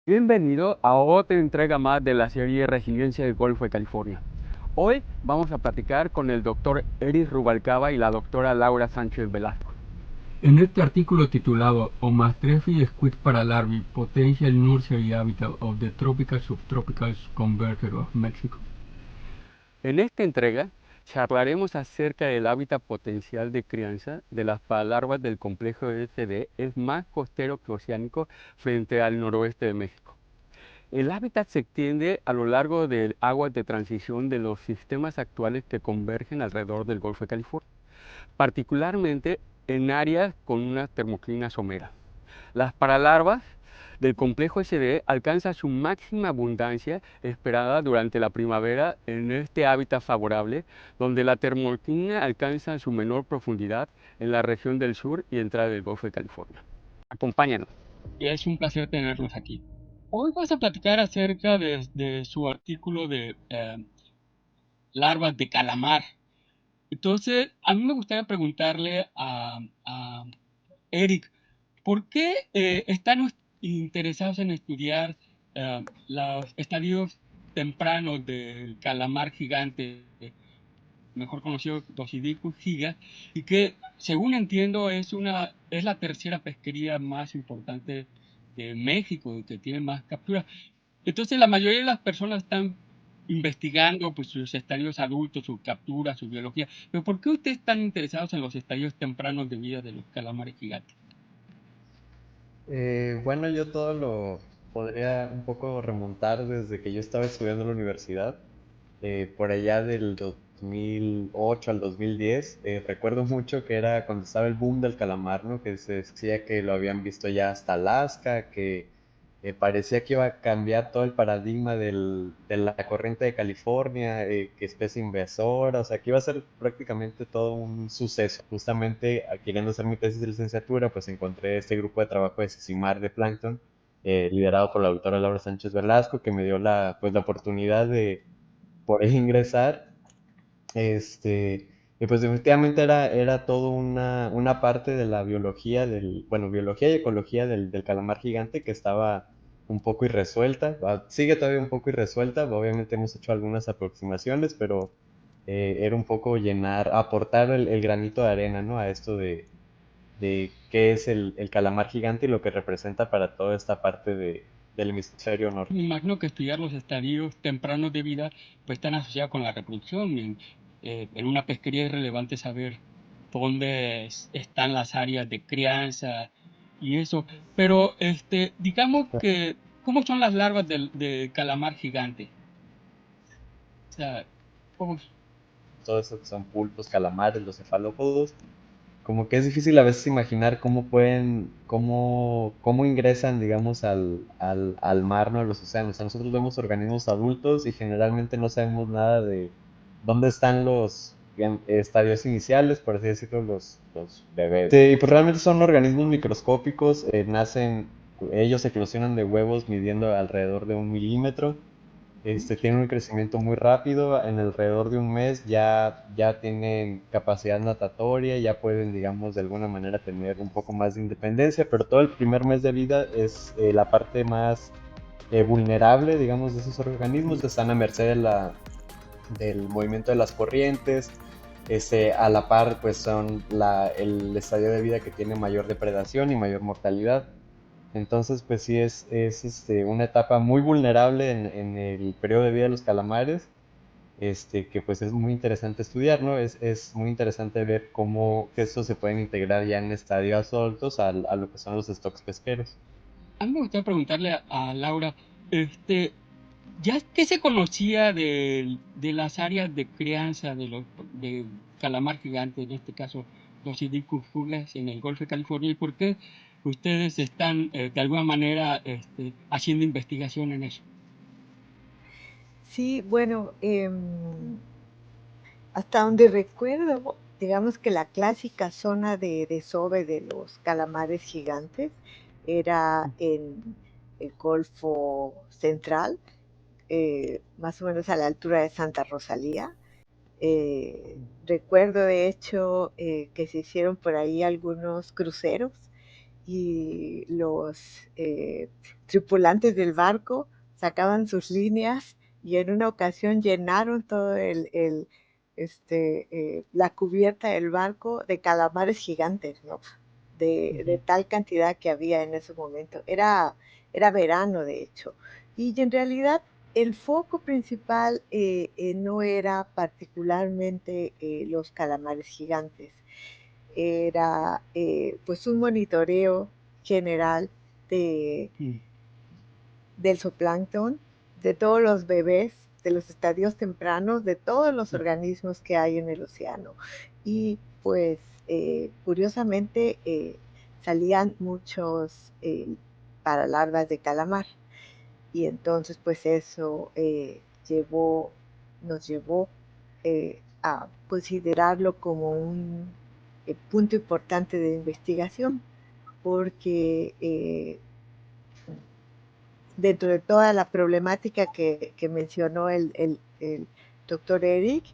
Bienvenido a otra entrega más de la serie Resiliencia del Golfo de California. Hoy vamos a platicar con el doctor Eric Rubalcaba y la doctora Laura Sánchez Velasco. En este artículo titulado Omastrephis squid paralarvi, Potential Nursery Habitat of the Tropical Subtropical Converger of Mexico. En esta entrega charlaremos acerca del hábitat potencial de crianza de las paralarvas del complejo SD, es más costero que oceánico frente al noroeste de México. El hábitat se extiende a lo largo de aguas de transición de los sistemas actuales que convergen alrededor del Golfo de California, particularmente en áreas con una termoclina somera. Las paralarvas del complejo SD alcanzan su máxima abundancia esperada durante la primavera en este hábitat favorable, donde la termoclina alcanza su menor profundidad en la región del sur y entrada del Golfo de California. Acompáñanos. Es un placer tenerlos aquí. Hoy vas a platicar acerca de su artículo de larvas de calamar. Entonces, a mí me gustaría preguntarle a Eric, ¿por qué están interesados en estudiar los estadios tempranos del calamar gigante, mejor conocido Dosidicus giga, y que, según entiendo, es la tercera pesquería más importante de México, que tiene más capturas? Entonces, la mayoría de las personas están investigando pues, sus estadios adultos, su captura, su biología. Pero ¿por qué ustedes están interesados en los estadios tempranos de vida de los calamares gigantes? Bueno, yo todo lo podría un poco remontar desde que yo estaba estudiando en la universidad, por allá del 2008 al 2010. Recuerdo mucho que era cuando estaba el boom del calamar, ¿no? Que se decía que lo habían visto ya hasta Alaska, que parecía que iba a cambiar todo el paradigma de la corriente de California, que especie invasora, o sea, que iba a ser prácticamente todo un suceso. Justamente queriendo hacer mi tesis de licenciatura, pues encontré este grupo de trabajo de Cicimar de Plankton, liderado por la doctora Laura Sánchez Velasco, que me dio pues, la oportunidad de poder ingresar. Y pues definitivamente era todo una parte de la biología bueno, biología y ecología del calamar gigante que estaba un poco irresuelta. Sigue todavía un poco irresuelta. Obviamente hemos hecho algunas aproximaciones, pero era un poco aportar el granito de arena, ¿no? A esto de qué es el calamar gigante y lo que representa para toda esta parte del hemisferio norte. Me imagino que estudiar los estadios tempranos de vida pues están asociados con la reproducción. En una pesquería es relevante saber dónde están las áreas de crianza y eso. Pero digamos que, ¿cómo son las larvas de calamar gigante? O sea, ¿cómo? Todo eso que son pulpos, calamares, los cefalópodos. Como que es difícil a veces imaginar cómo ingresan, digamos, al mar, ¿no? A los océanos. O sea, nosotros vemos organismos adultos y generalmente no sabemos nada de dónde están los estadios iniciales, por así decirlo, los bebés. Sí, y pues realmente son organismos microscópicos, ellos eclosionan de huevos midiendo alrededor de 1 milímetro. Tienen un crecimiento muy rápido, en alrededor de un mes ya tienen capacidad natatoria, ya pueden, digamos, de alguna manera tener un poco más de independencia, pero todo el primer mes de vida es la parte más vulnerable, digamos, de esos organismos, están a merced del movimiento de las corrientes. A la par, pues son el estadio de vida que tiene mayor depredación y mayor mortalidad. Entonces, pues sí, es una etapa muy vulnerable en el periodo de vida de los calamares, que pues es muy interesante estudiar, ¿no? Es muy interesante ver cómo que estos se pueden integrar ya en estadios adultos a lo que son los stocks pesqueros. A mí me gustaría preguntarle a Laura, este, ¿ya qué se conocía de las áreas de crianza de calamar gigante, en este caso los Sidicus fugas en el Golfo de California, y por qué ustedes están de alguna manera haciendo investigación en eso? Sí, bueno, hasta donde recuerdo, digamos que la clásica zona de desove de los calamares gigantes era en el Golfo Central, más o menos a la altura de Santa Rosalía. Recuerdo de hecho que se hicieron por ahí algunos cruceros y los tripulantes del barco sacaban sus líneas y en una ocasión llenaron todo la cubierta del barco de calamares gigantes, ¿no? De tal cantidad que había en ese momento. Era verano, de hecho. Y en realidad el foco principal no era particularmente los calamares gigantes, era pues un monitoreo general de, del zooplancton, de todos los bebés, de los estadios tempranos, de todos los organismos que hay en el océano. Y pues curiosamente salían muchos paralarvas de calamar. Y entonces pues eso nos llevó a considerarlo como un punto importante de investigación, porque dentro de toda la problemática que mencionó el doctor Eric,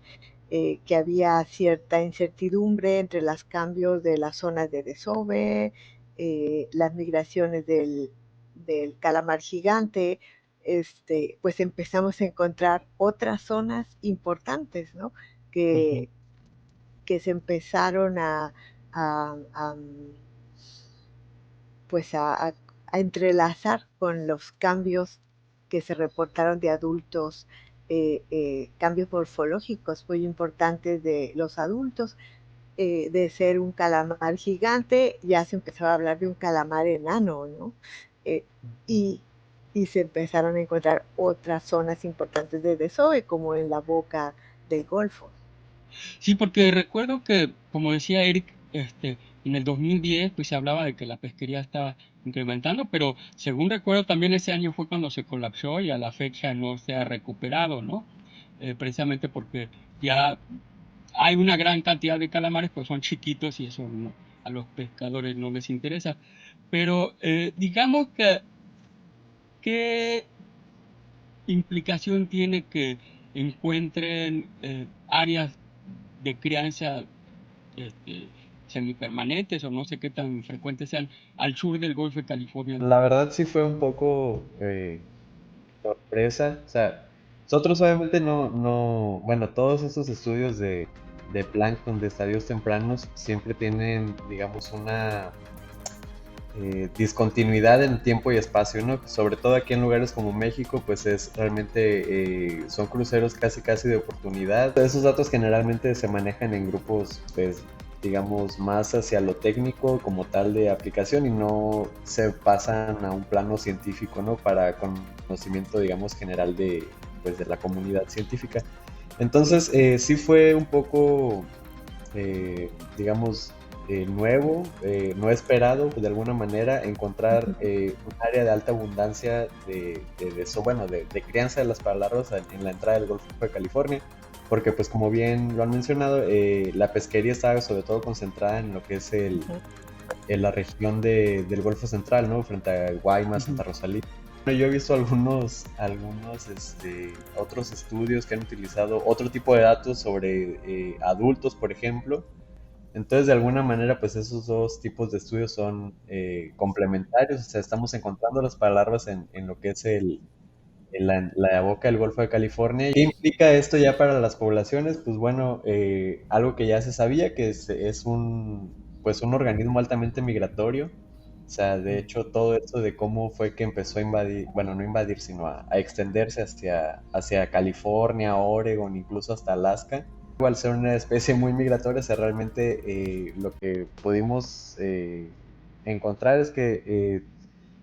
que había cierta incertidumbre entre los cambios de las zonas de desove, las migraciones del calamar gigante, pues empezamos a encontrar otras zonas importantes, ¿no? Que, que se empezaron a, pues a entrelazar con los cambios que se reportaron de adultos, cambios morfológicos muy importantes de los adultos. De ser un calamar gigante, ya se empezaba a hablar de un calamar enano, ¿no? Eh, y, y se empezaron a encontrar otras zonas importantes de desove, como en la boca del Golfo. Sí, porque recuerdo que, como decía Eric, en el 2010 pues se hablaba de que la pesquería estaba incrementando, pero según recuerdo también ese año fue cuando se colapsó y a la fecha no se ha recuperado, ¿no? Precisamente porque ya hay una gran cantidad de calamares, pues son chiquitos y eso a los pescadores no les interesa. Pero digamos que, ¿qué implicación tiene que encuentren áreas de crianza semipermanentes o no sé qué tan frecuentes sean al sur del Golfo de California? La verdad sí fue un poco sorpresa. O sea, nosotros obviamente bueno, todos estos estudios de plancton, de estadios tempranos, siempre tienen, digamos, una discontinuidad en tiempo y espacio, ¿no? Sobre todo aquí en lugares como México, pues es realmente, son cruceros casi casi de oportunidad. Esos datos generalmente se manejan en grupos, pues, digamos, más hacia lo técnico como tal de aplicación y no se pasan a un plano científico, ¿no? Para conocimiento, digamos, general de, pues, de la comunidad científica. Entonces, sí fue un poco, digamos, nuevo, no esperado, pues, de alguna manera, encontrar un área de alta abundancia bueno, de crianza de las palaros en la entrada del Golfo de California, porque pues como bien lo han mencionado, la pesquería está sobre todo concentrada en lo que es en la región del Golfo Central, ¿no? Frente a Guaymas, Santa Rosalía. Bueno, yo he visto algunos otros estudios que han utilizado otro tipo de datos sobre adultos, por ejemplo. Entonces, de alguna manera, pues esos dos tipos de estudios son complementarios. O sea, estamos encontrando las palabras en lo que es la boca del Golfo de California. ¿Qué implica esto ya para las poblaciones? Pues bueno, algo que ya se sabía, que es pues un organismo altamente migratorio. O sea, de hecho, todo esto de cómo fue que empezó a invadir, bueno, no invadir, sino a extenderse hacia California, Oregon, incluso hasta Alaska. Al ser una especie muy migratoria, o sea, realmente lo que pudimos encontrar es que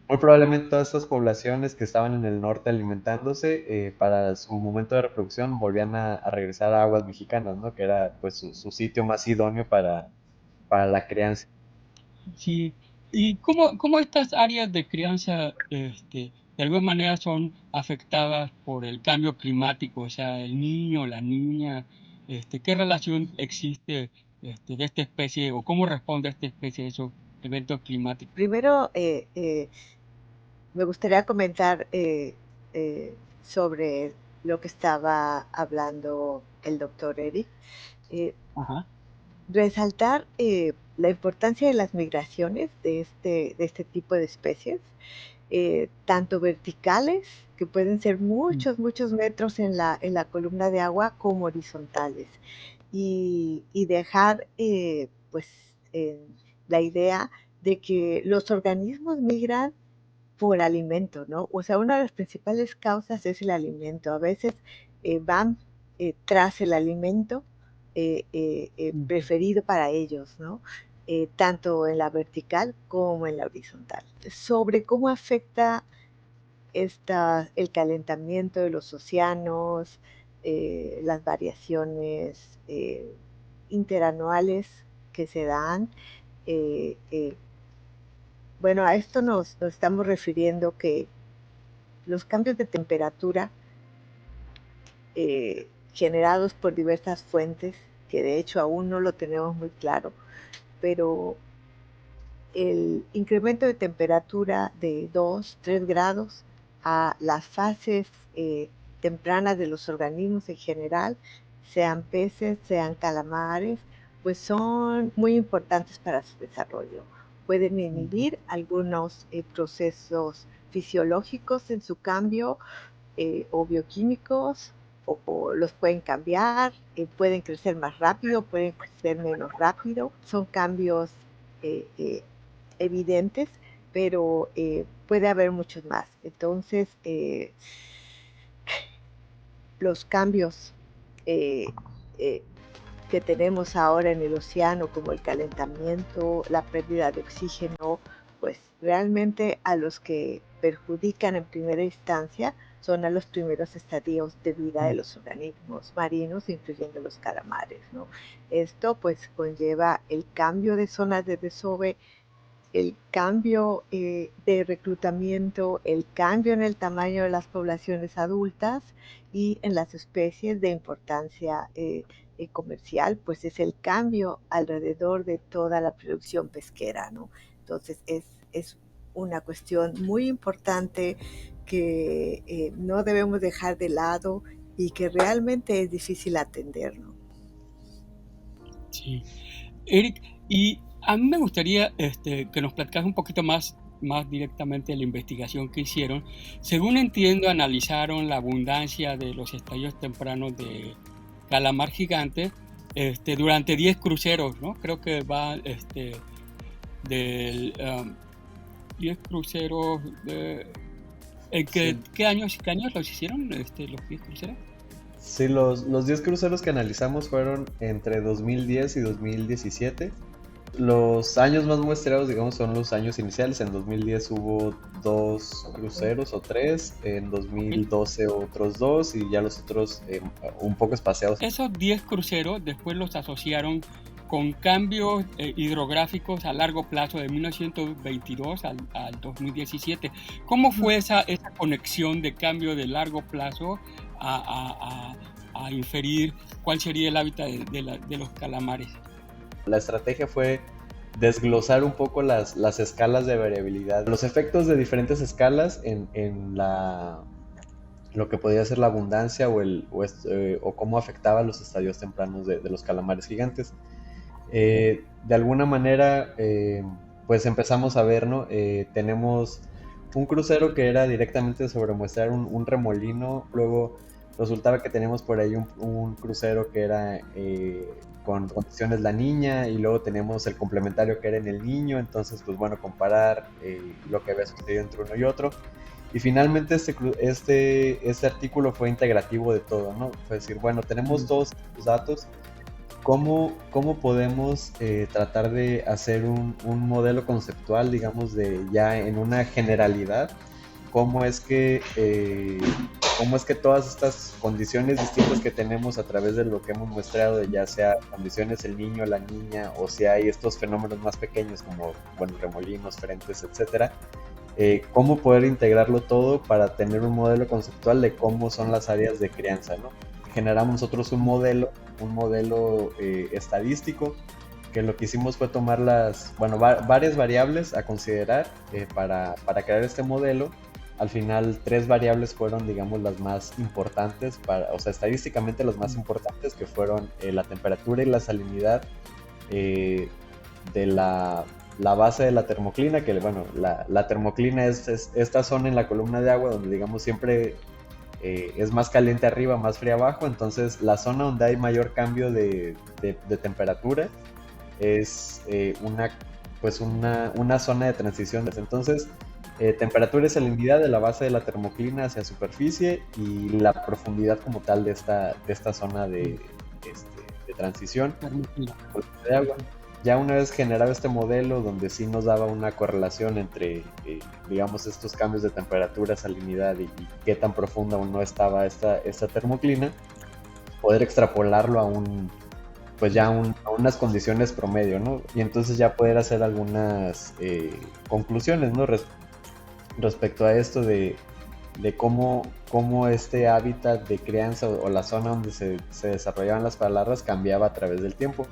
muy probablemente todas estas poblaciones que estaban en el norte alimentándose, para su momento de reproducción volvían a regresar a aguas mexicanas, ¿no? Que era pues su sitio más idóneo para la crianza. Sí. ¿Y cómo estas áreas de crianza de alguna manera son afectadas por el cambio climático? O sea, el niño, la niña, ¿qué relación existe de esta especie o cómo responde esta especie a esos eventos climáticos? Primero, me gustaría comentar sobre lo que estaba hablando el doctor Eric. Eh, Ajá. resaltar la importancia de las migraciones de este tipo de especies, tanto verticales, que pueden ser muchos metros en la columna de agua, como horizontales. Y dejar pues la idea de que los organismos migran por alimento, ¿no? O sea, una de las principales causas es el alimento. A veces van tras el alimento preferido para ellos, ¿no? Tanto en la vertical como en la horizontal. Sobre cómo afecta el calentamiento de los océanos, las variaciones interanuales que se dan. eh, eh, bueno, a esto nos estamos refiriendo que los cambios de temperatura generados por diversas fuentes, que de hecho aún no lo tenemos muy claro, pero el incremento de temperatura de 2, 3 grados a las fases tempranas de los organismos en general, sean peces, sean calamares, pues son muy importantes para su desarrollo. Pueden inhibir algunos procesos fisiológicos en su cambio o bioquímicos, o los pueden cambiar, pueden crecer más rápido, pueden crecer menos rápido. Son cambios eh, eh, evidentes, pero puede haber muchos más. Entonces, los cambios eh, eh, que tenemos ahora en el océano, como el calentamiento, la pérdida de oxígeno, pues realmente a los que perjudican en primera instancia son a los primeros estadios de vida de los organismos marinos, incluyendo los calamares, ¿no? Esto pues conlleva el cambio de zonas de desove, el cambio de reclutamiento, el cambio en el tamaño de las poblaciones adultas y en las especies de importancia comercial, pues es el cambio alrededor de toda la producción pesquera, ¿no? Entonces es una cuestión muy importante que no debemos dejar de lado y que realmente es difícil atender, ¿no? Sí. Eric, y a mí me gustaría que nos platicas un poquito más directamente de la investigación que hicieron. Según entiendo, analizaron la abundancia de los estadios tempranos de calamar gigante durante 10 cruceros, ¿no? Creo que va del 10 cruceros. ¿En Sí. qué años los hicieron los 10 cruceros? Sí, los 10 cruceros que analizamos fueron entre 2010 y 2017. Los años más muestreados, digamos, son los años iniciales. En 2010 hubo 2 cruceros o 3, en 2012 otros 2 y ya los otros un poco espaciados. Esos 10 cruceros después los asociaron con cambios hidrográficos a largo plazo de 1922 al 2017. ¿Cómo fue esa conexión de cambio de largo plazo a inferir cuál sería el hábitat de los calamares? La estrategia fue desglosar un poco las escalas de variabilidad, los efectos de diferentes escalas en lo que podía ser la abundancia o cómo afectaba los estadios tempranos de los calamares gigantes. De alguna manera, pues empezamos a ver, ¿no? Tenemos un crucero que era directamente sobre muestrar un remolino, luego resultaba que teníamos por ahí un crucero que era con condiciones la niña, y luego tenemos el complementario que era en el niño. Entonces pues bueno, comparar lo que había sucedido entre uno y otro. Y finalmente este artículo fue integrativo de todo, ¿no? Fue decir, bueno, tenemos todos estos datos, ¿cómo podemos tratar de hacer un modelo conceptual, digamos, de ya en una generalidad? ¿Cómo es que todas estas condiciones distintas que tenemos a través de lo que hemos muestrado, de ya sea condiciones el niño, la niña, o si hay estos fenómenos más pequeños como, bueno, remolinos, frentes, etcétera, cómo poder integrarlo todo para tener un modelo conceptual de cómo son las áreas de crianza, ¿no? Generamos nosotros un modelo estadístico, que lo que hicimos fue tomar varias variables a considerar para crear este modelo. Al final 3 variables fueron, digamos, las más importantes, o sea, estadísticamente las más importantes, que fueron la temperatura y la salinidad eh, de la base de la termoclina, que bueno, la termoclina es esta zona en la columna de agua donde digamos siempre es más caliente arriba, más fría abajo, entonces la zona donde hay mayor cambio de temperatura es una zona de transición. Entonces, temperatura y salinidad de la base de la termoclina hacia superficie y la profundidad como tal de esta zona de transición de agua. Ya una vez generado este modelo donde sí nos daba una correlación entre, digamos, estos cambios de temperatura, salinidad y qué tan profunda o no estaba esta termoclina, poder extrapolarlo a unas condiciones promedio, ¿no? Y entonces ya poder hacer algunas conclusiones, ¿no? Respecto a esto de cómo este hábitat de crianza o la zona donde se desarrollaban las palabras cambiaba a través del tiempo.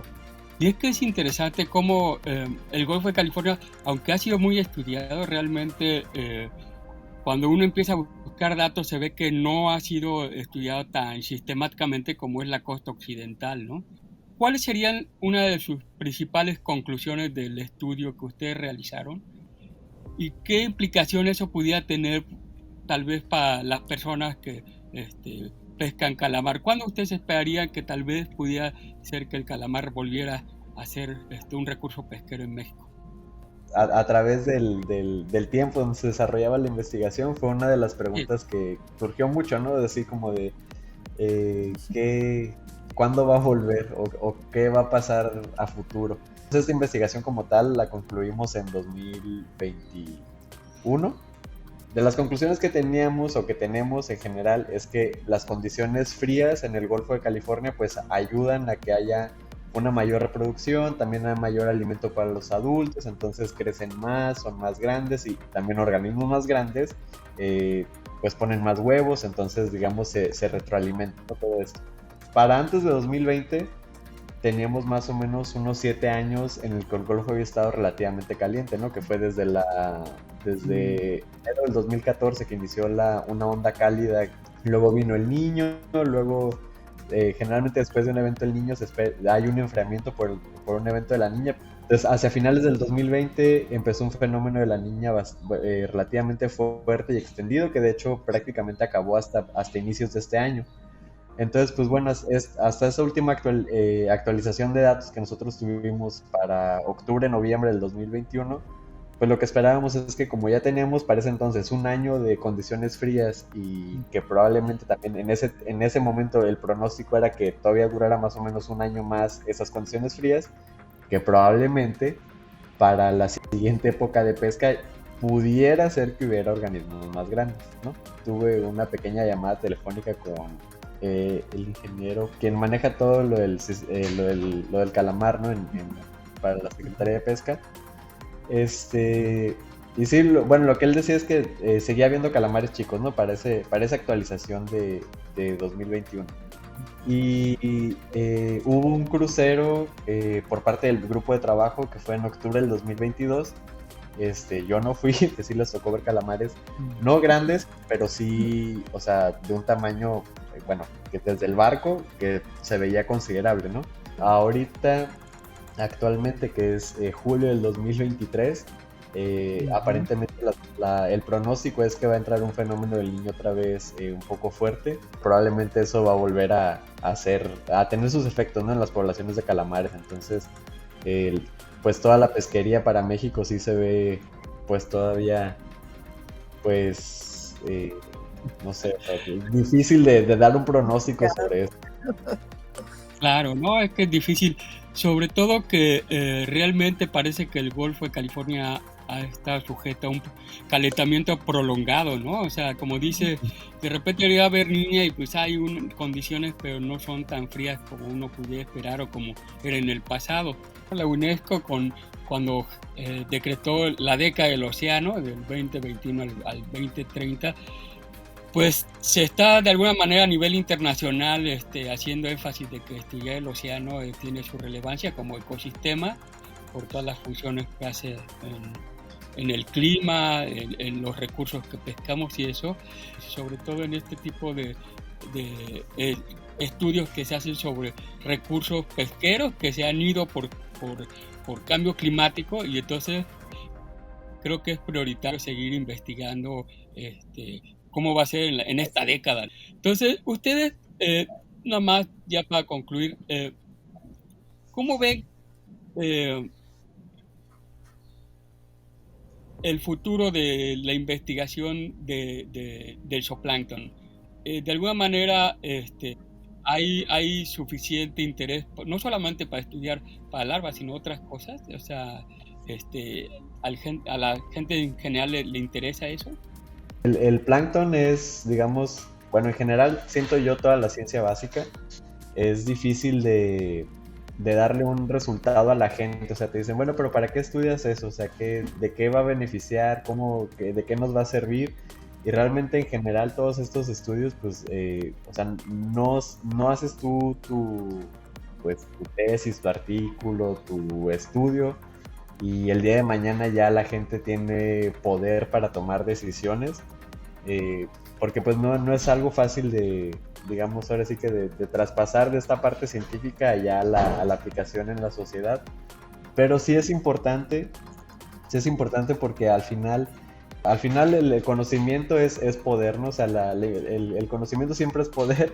Y es que es interesante cómo el Golfo de California, aunque ha sido muy estudiado, realmente cuando uno empieza a buscar datos se ve que no ha sido estudiado tan sistemáticamente como es la costa occidental, ¿no? ¿Cuáles serían una de sus principales conclusiones del estudio que ustedes realizaron? ¿Y qué implicaciones eso pudiera tener tal vez para las personas que pescan calamar? ¿Cuándo ustedes esperarían que tal vez pudiera ser que el calamar volviera a ser un recurso pesquero en México? A través del tiempo donde se desarrollaba la investigación fue una de las preguntas que surgió mucho, ¿no? Así como de ¿cuándo va a volver o qué va a pasar a futuro? Entonces, esta investigación como tal la concluimos en 2021. De las conclusiones que teníamos o que tenemos en general es que las condiciones frías en el Golfo de California pues ayudan a que haya una mayor reproducción, también hay mayor alimento para los adultos, entonces crecen más, son más grandes y también organismos más grandes pues ponen más huevos, entonces digamos se retroalimenta, ¿no? Todo esto. Para antes de 2020 teníamos más o menos unos 7 años en el que el Golfo había estado relativamente caliente, ¿no? Que fue desde enero del 2014 que inició una onda cálida, luego vino el Niño, luego generalmente después de un evento del Niño hay un enfriamiento por un evento de la Niña. Entonces hacia finales del 2020 empezó un fenómeno de la Niña relativamente fuerte y extendido, que de hecho prácticamente acabó hasta inicios de este año. Entonces, pues bueno, hasta esa última actualización de datos que nosotros tuvimos para octubre, noviembre del 2021, pues lo que esperábamos es que como ya teníamos para ese entonces un año de condiciones frías y que probablemente también en ese momento el pronóstico era que todavía durara más o menos un año más esas condiciones frías, que probablemente para la siguiente época de pesca pudiera ser que hubiera organismos más grandes, ¿no? Tuve una pequeña llamada telefónica con el ingeniero, quien maneja todo lo del calamar, ¿no? Para la Secretaría de Pesca. Y sí, lo que él decía es que seguía habiendo calamares chicos, ¿no? Para esa actualización de 2021. Y hubo un crucero por parte del grupo de trabajo que fue en octubre del 2022. Yo no fui, que sí les tocó ver calamares, no grandes, pero sí, o sea, de un tamaño, bueno, que desde el barco, que se veía considerable, ¿no? Ahorita, actualmente, que es julio del 2023, aparentemente el pronóstico es que va a entrar un fenómeno del Niño otra vez un poco fuerte. Probablemente eso va a volver a tener sus efectos, ¿no? En las poblaciones de calamares. Entonces, pues toda la pesquería para México sí se ve pues todavía pues no sé, difícil de dar un pronóstico sobre esto. Claro, no, es que es difícil, sobre todo que realmente parece que el Golfo de California está sujeto a un calentamiento prolongado, ¿no? O sea, como dice, de repente debería haber Niña y pues hay condiciones, pero no son tan frías como uno pudiera esperar o como era en el pasado. La UNESCO cuando decretó la década del océano, del 2021 al 2030, pues se está de alguna manera a nivel internacional haciendo énfasis de que ya el océano tiene su relevancia como ecosistema por todas las funciones que hace en el clima, en los recursos que pescamos y eso, sobre todo en este tipo de estudios que se hacen sobre recursos pesqueros que se han ido por por cambio climático, y entonces creo que es prioritario seguir investigando cómo va a ser en esta década. Entonces, ustedes, nada más ya para concluir, ¿cómo ven el futuro de la investigación del zooplancton? De alguna manera, hay suficiente interés, no solamente para estudiar para larvas, sino otras cosas. O sea, a la gente en general le interesa eso. El plancton es, digamos, bueno, en general siento yo toda la ciencia básica, es difícil de darle un resultado a la gente. O sea, te dicen, bueno, pero ¿para qué estudias eso? O sea, ¿de qué va a beneficiar? ¿De qué nos va a servir? Y realmente en general todos estos estudios, pues, o sea, no haces tú pues, tu tesis, tu artículo, tu estudio, y el día de mañana ya la gente tiene poder para tomar decisiones, eh, porque pues no es algo fácil de, digamos, ahora sí que de traspasar de esta parte científica ya a la aplicación en la sociedad. Pero sí es importante porque al final el conocimiento es poder, ¿no? O sea, el conocimiento siempre es poder,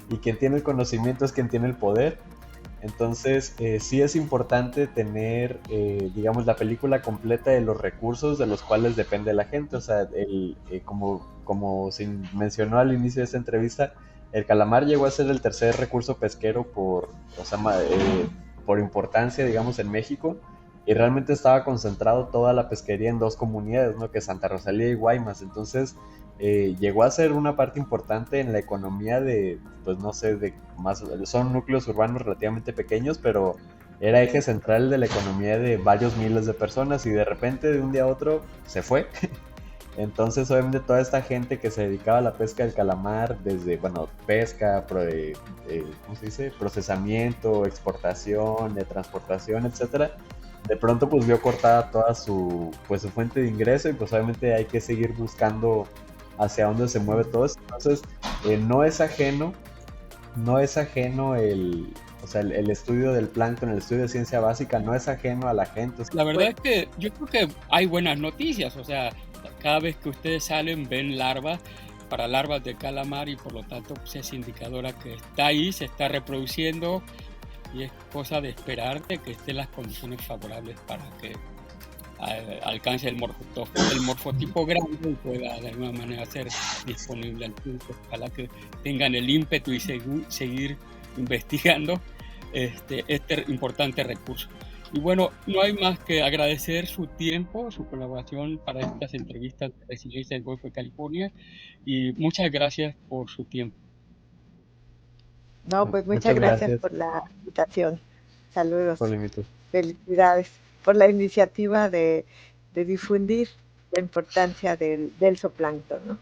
y quien tiene el conocimiento es quien tiene el poder. Entonces, sí es importante tener, digamos, la película completa de los recursos de los cuales depende la gente. O sea, como se mencionó al inicio de esta entrevista, el calamar llegó a ser el tercer recurso pesquero o sea, por importancia, digamos, en México. Y realmente estaba concentrado toda la pesquería en dos comunidades, ¿no? Que es Santa Rosalía y Guaymas. Entonces, llegó a ser una parte importante en la economía de, pues no sé, son núcleos urbanos relativamente pequeños, pero era eje central de la economía de varios miles de personas, y de repente de un día a otro se fue. Entonces, obviamente, toda esta gente que se dedicaba a la pesca del calamar, desde, bueno, pesca, ¿cómo se dice? Procesamiento, exportación, de transportación, etcétera, de pronto pues vio cortada toda su fuente de ingreso, y pues obviamente hay que seguir buscando hacia dónde se mueve todo esto. Entonces, no es ajeno o sea, el estudio del plancton, el estudio de ciencia básica, no es ajeno a la gente. La verdad es que yo creo que hay buenas noticias. O sea, cada vez que ustedes salen ven larvas de calamar, y por lo tanto pues, es indicadora que está ahí, se está reproduciendo, y es cosa de esperar de que estén las condiciones favorables para que alcance el morfotipo grande y pueda de alguna manera ser disponible al público. Ojalá que tengan el ímpetu y seguir investigando este importante recurso. Y bueno, no hay más que agradecer su tiempo, su colaboración para estas entrevistas de Resiliencia del Golfo de California, y muchas gracias por su tiempo. No, pues muchas gracias por la invitación. Saludos. Por la invitación. Felicidades por la iniciativa de difundir la importancia del zooplancton, ¿no?